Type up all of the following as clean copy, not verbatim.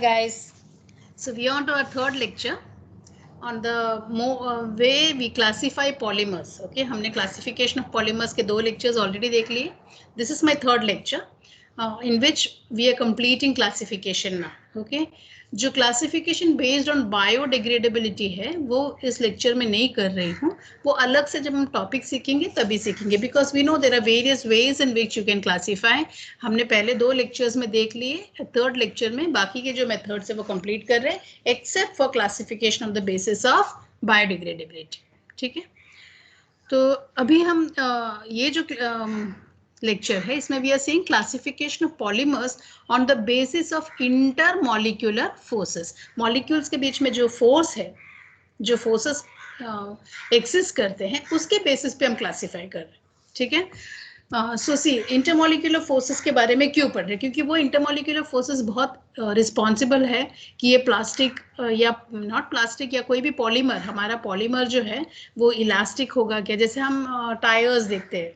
Guys, so we are on to our third lecture on the way we classify polymers. Okay, हमने classification of polymers के दो lectures already देख लिए. This is my third lecture in which we are completing classification now. Okay, जो classification based on biodegradability है वो इस lecture में नहीं कर रही हूँ. वो अलग से जब हम topic सीखेंगे तभी सीखेंगे, because we know there are various ways in which you can classify. हमने पहले दो lectures में देख लिए, third lecture में बाकी के जो methods है वो complete कर रहे हैं, except for classification on the basis of biodegradability. ठीक है, तो अभी हम ये जो लेक्चर है इसमें we are seeing classification of polymers on the basis of intermolecular forces. Molecules के बीच में जो फोर्स है, जो फोर्सेस एक्सिस्ट करते हैं, उसके बेसिस पे हम क्लासिफाई कर रहे हैं. ठीक है, सो सी इंटरमॉलिक्यूलर फोर्सेस के बारे में क्यों पढ़ रहे हैं, क्योंकि वो इंटरमॉलिक्यूलर फोर्सेस बहुत रिस्पॉन्सिबल है कि ये प्लास्टिक या नॉट प्लास्टिक या कोई भी पॉलीमर, हमारा पॉलीमर जो है वो इलास्टिक होगा क्या. जैसे हम टायर्स देखते हैं,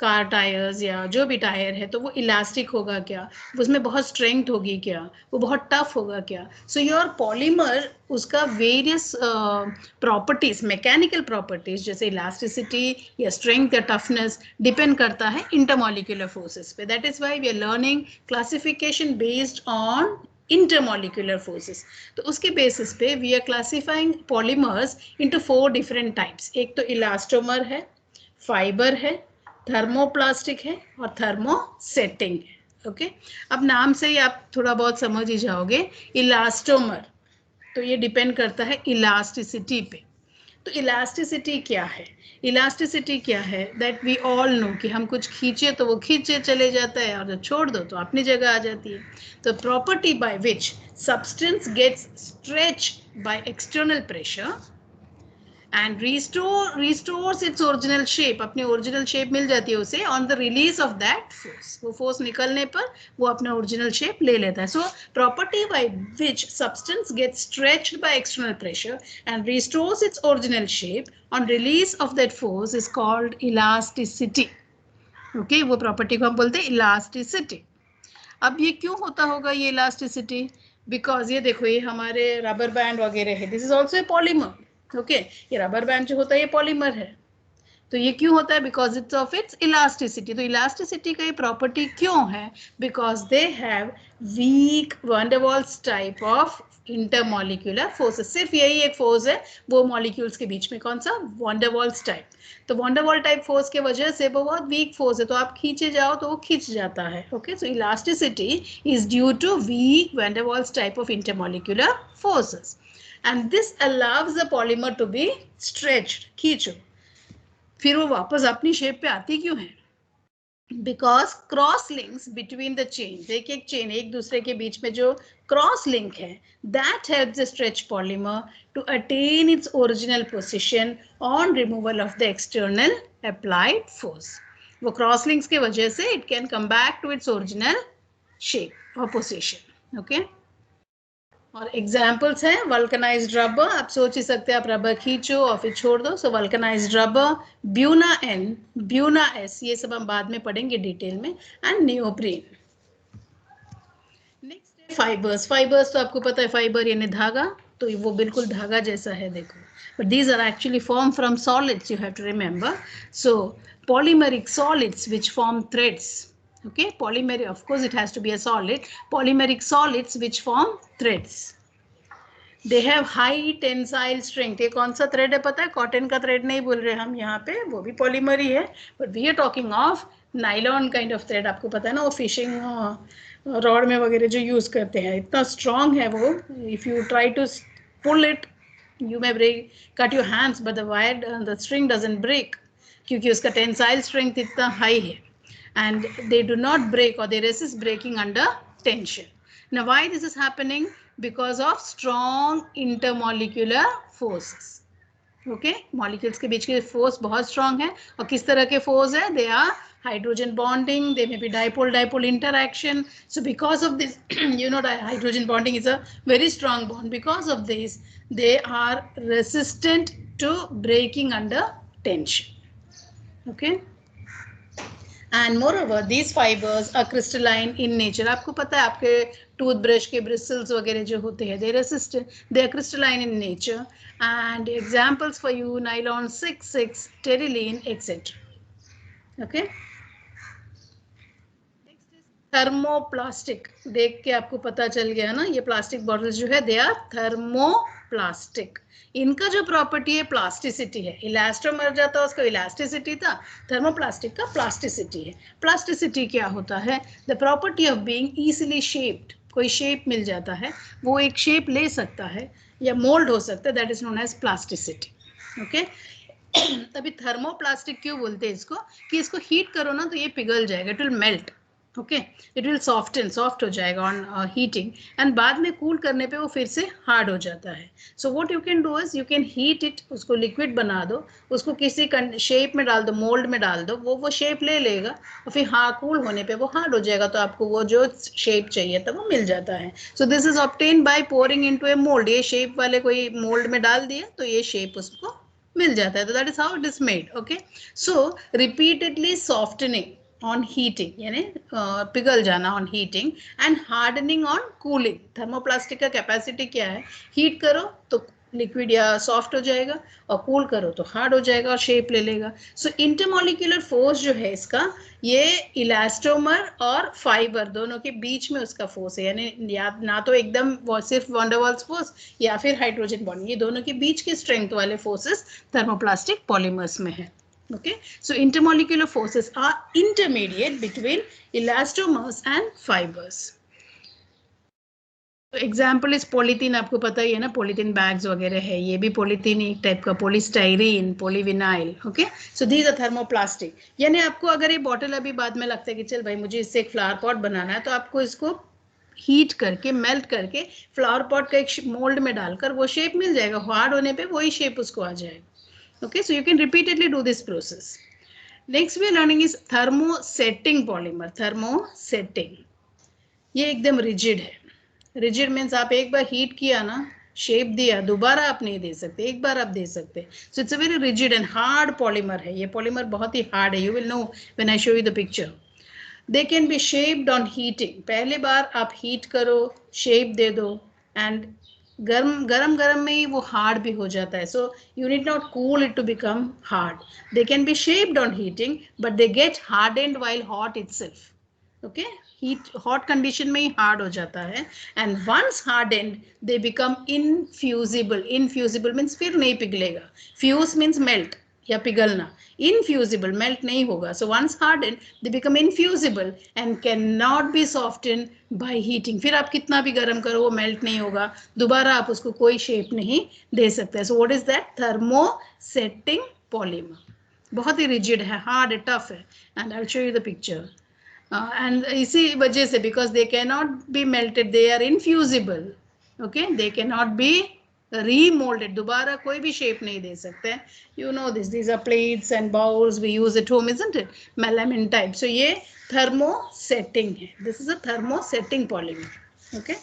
कार टायर्स या जो भी टायर है, तो वो इलास्टिक होगा क्या, उसमें बहुत स्ट्रेंथ होगी क्या, वो बहुत टफ होगा क्या. सो योर पॉलीमर उसका वेरियस प्रॉपर्टीज, मैकेनिकल प्रॉपर्टीज जैसे इलास्टिसिटी या स्ट्रेंथ या टफनेस डिपेंड करता है इंटरमॉलिक्यूलर फोर्सेस पे. That is why we are learning classification based on intermolecular forces. तो उसके बेसिस पे we are classifying polymers into 4 different types. एक तो इलास्टोमर है, फाइबर है, थर्मोप्लास्टिक है और थर्मोसेटिंग है. ओके, अब नाम से ही आप थोड़ा बहुत समझ ही जाओगे. इलास्टोमर तो ये डिपेंड करता है इलास्टिसिटी पे. तो इलास्टिसिटी क्या है, इलास्टिसिटी क्या है, दैट वी ऑल नो कि हम कुछ खींचे तो वो खींचे चले जाता है और जब छोड़ दो तो अपनी जगह आ जाती है. तो property by which substance gets stretched by external pressure and restores its original shape. अपनी ओरिजिनल शेप मिल जाती है उसे on the release of that force. वो फोर्स निकलने पर वो अपना ओरिजिनल शेप ले लेता है. So property by which substance gets stretched by external pressure and restores its original shape on release of that force is called elasticity. Okay, वो property को हम बोलते हैं इलास्टिसिटी. अब ये क्यों होता होगा ये इलास्टिसिटी, बिकॉज ये देखो ये हमारे रबर बैंड वगैरह है, this is also a polymer. Okay, ये रबर बैंड जो होता है ये पॉलीमर है. तो ये क्यों होता है, because it's of its elasticity. तो इलास्टिसिटी का ये प्रॉपर्टी क्यों है, because they have weak van der Waals type of intermolecular forces. सिर्फ यही एक फोर्स है वो मॉलिक्यूल्स के बीच में, कौन सा, वैन डर वाल्स टाइप. तो वैन डर वाल टाइप फोर्स के वजह से वो बहुत वीक फोर्स है, तो आप खींचे जाओ तो वो खींच जाता है. Okay, so elasticity is due to weak van der Waals type of intermolecular forces and this allows the polymer to be stretched. खींचो, फिर वो वापस अपनी शेप पे आती क्यों है, because cross links between the chain, एक एक चेन एक दूसरे के बीच में जो क्रॉस लिंक है, that helps the stretch polymer to attain its original position on removal of the external applied force. वो क्रॉस लिंक्स के वजह से it can come back to its original shape और पोजीशन. ओके, और examples हैं vulcanised rubber. आप सोच ही सकते हैं आप रबर खींचो और फिर छोड़ दो. So vulcanised rubber, buna N, buna S, ये सब हम बाद में पढ़ेंगे डिटेल में, एंड नियोप्रीन. नेक्स्ट है फाइबर्स. फाइबर्स तो आपको पता है, फाइबर यानी धागा, तो वो बिल्कुल धागा जैसा है देखो, but these are actually form from solids, you have to remember. So polymeric solids which form threads. Okay, polymeric, of course it has to be a solid. Polymeric solids which form threads. They have high tensile strength. ये कौन सा thread है पता है, cotton का thread नहीं बोल रहे हम यहाँ पे, वो भी पॉलीमर ही है, but we are talking of nylon kind of thread. आपको पता है ना, वो फिशिंग रॉड में वगैरह जो यूज करते हैं, इतना स्ट्रॉन्ग है वो. If you try to pull it you may break, cut your hands, but the wire, the string doesn't break, क्योंकि उसका टेंसाइल स्ट्रेंथ इतना हाई है, and they do not break or they resist breaking under tension. Now why this is happening, because of strong intermolecular forces. Okay, molecules के बीच के force बहुत strong है, और किस तरह के force है, they are hydrogen bonding, they may be dipole-dipole interaction. So because of this, you know, hydrogen bonding is a very strong bond. Because of this, they are resistant to breaking under tension. Okay, and moreover these fibers are crystalline in nature. आपको पता है आपके toothbrush के bristles वगैरह जो होते हैं, they are crystalline in nature. And examples for you, nylon 6, terylene etcetera. Okay, thermoplastic. देख के आपको पता चल गया ना, ये प्लास्टिक बॉटल्स जो है दे आर थर्मोप्लास्टिक. इनका जो प्रॉपर्टी है प्लास्टिसिटी है. इलास्टोमर जाता है उसका इलास्टिसिटी था, थर्मोप्लास्टिक का प्लास्टिसिटी है. प्लास्टिसिटी क्या होता है? The property of being easily shaped. कोई शेप मिल जाता है, वो एक शेप ले सकता है या मोल्ड हो सकता है, that is known as plasticity. Okay, तभी थर्मोप्लास्टिक क्यों बोलते हैं इसको, कि इसको हीट करो ना तो ये पिघल जाएगा, it will melt. Okay, it will soft हो जाएगा ऑन हीटिंग, एंड बाद में कूल करने पे वो फिर से हार्ड हो जाता है. So what you can do is you can heat it, उसको लिक्विड बना दो, उसको किसी शेप में डाल दो, मोल्ड में डाल दो, वो शेप ले लेगा और फिर कूल होने पे वो हार्ड हो जाएगा, तो आपको वो जो शेप चाहिए था वो मिल जाता है. So this is obtain bye pouring into a mould. ये शेप वाले कोई मोल्ड में डाल दिया तो ये शेप उसको मिल जाता है. तो that is how it is made. Okay, so repeatedly softening on heating, यानी पिघल जाना on heating, and hardening on cooling. Thermoplastic का कैपेसिटी क्या है? हीट करो तो लिक्विड या सॉफ्ट हो जाएगा, और कूल करो तो हार्ड हो जाएगा और शेप ले लेगा. सो इंटरमॉलिक्यूलर फोर्स जो है इसका, ये इलास्टोमर और फाइबर दोनों के बीच में उसका फोर्स है. यानी ना तो एकदम सिर्फ वैन डर वाल्स फोर्स या फिर हाइड्रोजन बॉन्ड, ये दोनों के बीच के स्ट्रेंथ वाले फोर्सेस थर्मोप्लास्टिक पॉलीमर्स में है. Okay, so intermolecular forces are intermediate between elastomers and fibers. So example is polythene. आपको पता ही है ना, polythene bags वगैरह है, ये भी polythene एक टाइप का, polystyrene, polyvinyl. Okay, so these are thermoplastic. यानी आपको अगर ये बॉटल अभी बाद में लगता है कि चल भाई मुझे इससे एक फ्लावर पॉट बनाना है, तो आपको इसको हीट करके, मेल्ट करके फ्लावर पॉट का एक मोल्ड में डालकर वो शेप मिल जाएगा. हार्ड होने पे वही शेप उसको आ जाएगा. Okay, so you can repeatedly do this process. Next we are learning is thermosetting polymer. Thermosetting, ये एकदम rigid है. Rigid means आप एक बार हीट किया ना, शेप दिया, दोबारा आप नहीं दे सकते, एक बार आप दे सकते. So it's a very rigid and hard polymer है. ये polymer बहुत ही hard है. You will know when I show you the picture. They can be shaped on heating. पहले बार आप हीट करो, शेप दे दो, and गरम में ही वो हार्ड भी हो जाता है. So you need not cool it to become hard. They can be shaped on heating but they get hardened while hot itself. Okay, heat hot condition में ही हार्ड हो जाता है, and once hardened they become infusible. Infusible means फिर नहीं पिघलेगा. Fuse means melt या पिघलना. Infusible, melt नहीं होगा. So once hardened they become infusible and can not be soften by heating. फिर आप कितना भी गर्म करो वो मेल्ट नहीं होगा, दोबारा आप उसको कोई शेप नहीं दे सकते. So what is that? Thermosetting polymer. बहुत ही रिजिड है, हार्ड है, टफ है, and I will show you the picture. And इसी वजह से, because they can not be melted, they are infusible. Okay, they can not be remolded. दोबारा कोई भी शेप नहीं दे सकते. You know this. These are plates and bowls we use at home, isn't it? Melamine type. So ये thermosetting है. This is a thermosetting polymer. Okay?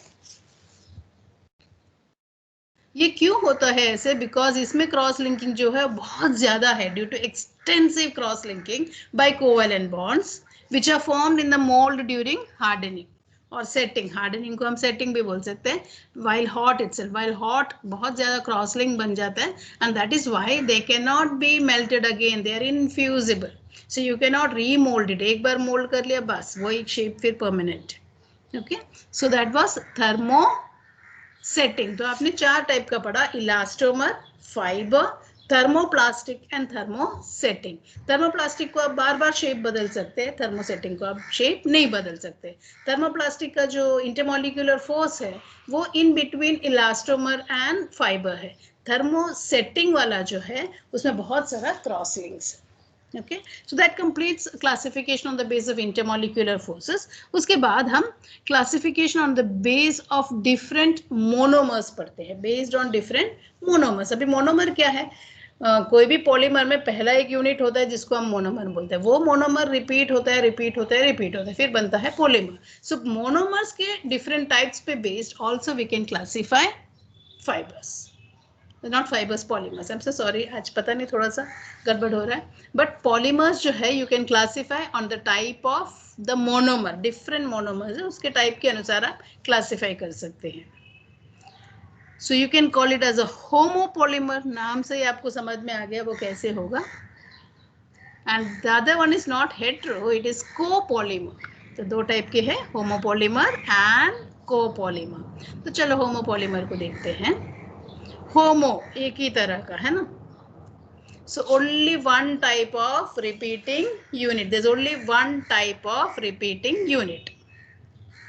ये क्यों होता है ऐसे? बिकॉज इसमें क्रॉस लिंकिंग जो है बहुत ज्यादा है, due to extensive cross linking by covalent bonds which are formed in the mould during hardening और सेटिंग. हार्डनिंग को हम सेटिंग भी बोल सकते हैं. While hot itself, while hot बहुत ज्यादा क्रॉस लिंक बन जाता है, and that is why they can not be melted again. They are infusible. So you can not remould it. एक बार मोल्ड कर लिया बस वही शेप फिर permanent. Okay, so that was thermo setting. तो आपने 4 टाइप का पढ़ा: elastomer, fibre, thermoplastic and thermosetting. Thermoplastic को आप बार बार शेप बदल सकते हैं, थर्मोसेटिंग को आप शेप नहीं बदल सकते. थर्मोप्लास्टिक का जो इंटरमॉलिक्यूलर फोर्स है वो in between elastomer and fibre है. थर्मोसेटिंग वाला जो है उसमें बहुत सारा क्रॉस लिंक्स है. Okay, so that completes classification on the base of intermolecular forces. उसके बाद हम classification on the base of different monomers पढ़ते हैं, based on different monomers. अभी monomer क्या है? कोई भी पॉलीमर में पहला एक यूनिट होता है जिसको हम मोनोमर बोलते हैं. वो मोनोमर रिपीट होता है, फिर बनता है पॉलीमर. सो मोनोमर्स के डिफरेंट टाइप्स पे based also we can classify fibres. Not fibres, polymers, I am so sorry, आज पता नहीं थोड़ा सा गड़बड़ हो रहा है, बट पॉलीमर्स जो है you can classify on the type of the monomer, different monomers है उसके टाइप के अनुसार आप क्लासीफाई कर सकते हैं. So you can call it as a homopolymer, नाम से ही आपको समझ में आ गया वो कैसे होगा. And the other one is not hetero, it is copolymer. तो दो टाइप के हैं, होमोपॉलीमर एंड कोपॉलीमर. तो चलो होमोपॉलीमर को देखते हैं. होमो एक ही तरह का है ना, so only one type of repeating unit, there's only one type of repeating unit,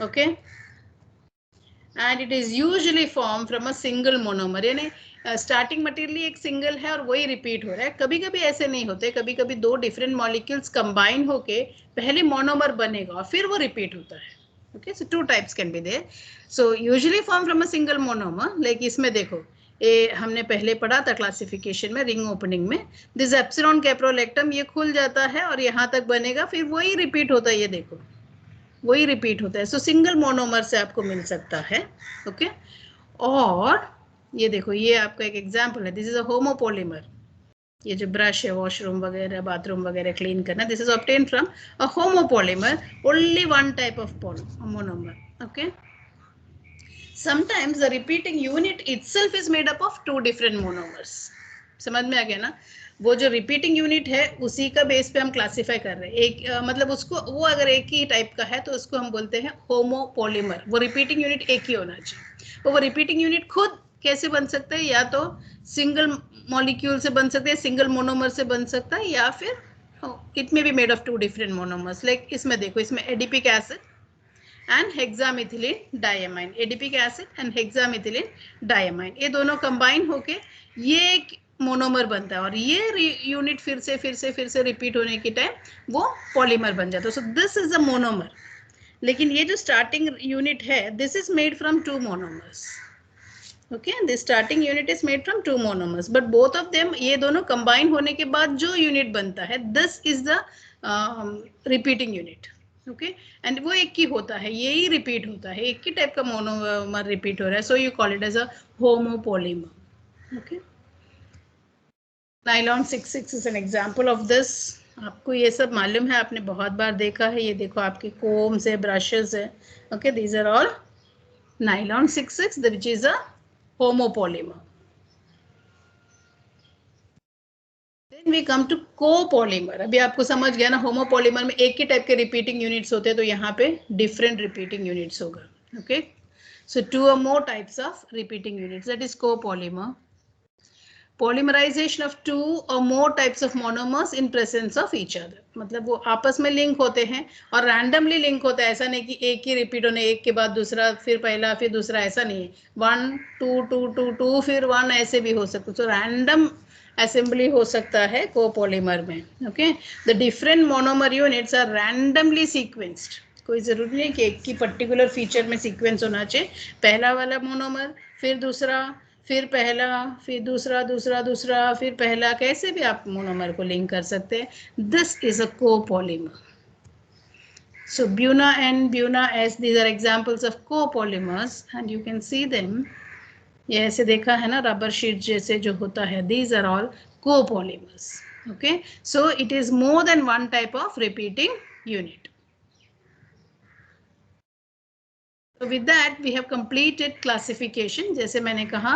okay, and it is usually formed from a single monomer. यानी स्टार्टिंग मटेरियल एक सिंगल है और वही रिपीट हो रहा है. कभी कभी ऐसे नहीं होते, कभी कभी दो डिफरेंट मॉलिक्यूल्स कंबाइन होके पहले मोनोमर बनेगा और फिर वो रिपीट होता है. Okay, so two types can be there. So usually form from a single monomer. Like इसमें देखो, ये हमने पहले पढ़ा था क्लासिफिकेशन में, रिंग ओपनिंग में, दिस एप्सिलॉन कैप्रोलेक्टम, ये खुल जाता है और यहाँ तक बनेगा, फिर वही रिपीट होता है. ये देखो वही रिपीट होता है. सो सिंगल मोनोमर से आपको मिल सकता है. ओके, और ये देखो, ये आपका एक एग्जाम्पल है. This is a homopolymer. ये जो ब्रश है वॉशरूम वगैरह बाथरूम वगैरह क्लीन करना, this is obtain from a homopolymer, only one type of monomer. Okay, sometimes the repeating unit itself is made up of two different monomers. समझ में आ गया ना, वो जो रिपीटिंग यूनिट है उसी का बेस पे हम क्लासिफाई कर रहे हैं. एक मतलब उसको, वो अगर एक ही टाइप का है तो उसको हम बोलते हैं होमोपॉलीमर. वो रिपीटिंग यूनिट एक ही होना चाहिए. तो वो रिपीटिंग यूनिट खुद कैसे बन सकता है, या तो सिंगल मॉलिक्यूल से बन सकते हैं, सिंगल मोनोमर से बन सकता है, या फिर it may be made of two different monomers. Like इसमें देखो, इसमें adipic acid and hexamethylene diamine, adipic acid and hexamethylene diamine, ये दोनों कंबाइन होके ये एक मोनोमर बनता है और ये यूनिट फिर से रिपीट होने के टाइम वो पॉलीमर बन जाता है. So this is a monomer. लेकिन ये जो स्टार्टिंग यूनिट है, this is made from two monomers. Okay, this starting unit is made from two monomers, but both of them, ये दोनों कंबाइन होने के बाद जो यूनिट बनता है, this is the repeating unit. Okay, and वो एक ही होता है, यही रिपीट होता है, एक ही टाइप का मोनोमर रिपीट हो रहा है. So you call it as a homopolymer. Okay, nylon 66 is an example of this. आपको ये सब मालूम है, आपने बहुत बार देखा है. ये देखो आपके कोम्स है, ब्रशेस है. Okay, these are all nylon 66 which is a homopolymer. Then we come to copolymer. अभी आपको समझ गया ना, होमोपॉलीमर में एक ही टाइप के रिपीटिंग यूनिट्स होते हैं, तो यहाँ पे डिफरेंट रिपीटिंग यूनिट्स होगा. ओके, सो टू और more types of repeating units, that is copolymer. Polymerization of two or more types of monomers in presence of each other. मतलब वो आपस में लिंक होते हैं और रैंडमली लिंक होता है. ऐसा नहीं कि एक ही रिपीट होने, एक के बाद दूसरा, फिर पहला, फिर दूसरा, ऐसा नहीं है. 1 2 2 2 2 फिर 1, ऐसे भी हो सकता है. तो रैंडम असेंबली हो सकता है कोपॉलीमर में. Okay, the different monomer units are randomly sequenced. कोई जरूरी नहीं कि एक की पर्टिकुलर फीचर में सीक्वेंस होना चाहिए. पहला वाला मोनोमर, फिर दूसरा, फिर पहला, फिर दूसरा, दूसरा, दूसरा, फिर पहला, कैसे भी आप मोनोमर को लिंक कर सकते हैं. This is a copolymer. So Buna N, Buna S, these are examples of copolymers and you can see them. ये ऐसे देखा है ना, रबर शीट जैसे जो होता है. These are all copolymers. Okay, so it is more than one type of repeating unit. So with that we have completed classification. जैसे मैंने कहा,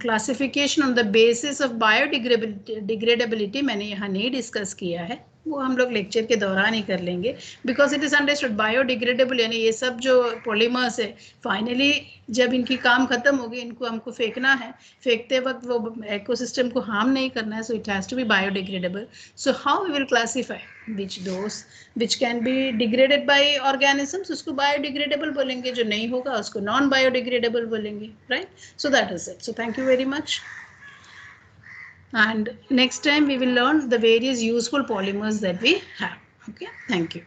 classification on the basis of biodegradability मैंने यहाँ नहीं डिस्कस किया है, वो हम लोग लेक्चर के दौरान ही कर लेंगे. Because it is understood biodegradable, यानी ये सब जो पॉलीमर्स है, फाइनली जब इनकी काम खत्म होगी, इनको हमको फेंकना है. फेंकते वक्त वो इकोसिस्टम को हार्म नहीं करना है. So it has to be biodegradable. So how we will classify which those which can be degraded by organisms, उसको बायोडिग्रेडेबल बोलेंगे. जो नहीं होगा उसको नॉन बायोडिग्रेडेबल बोलेंगे. Right, so that is it. So thank you very much, and next time we will learn the various useful polymers that we have. Okay, thank you.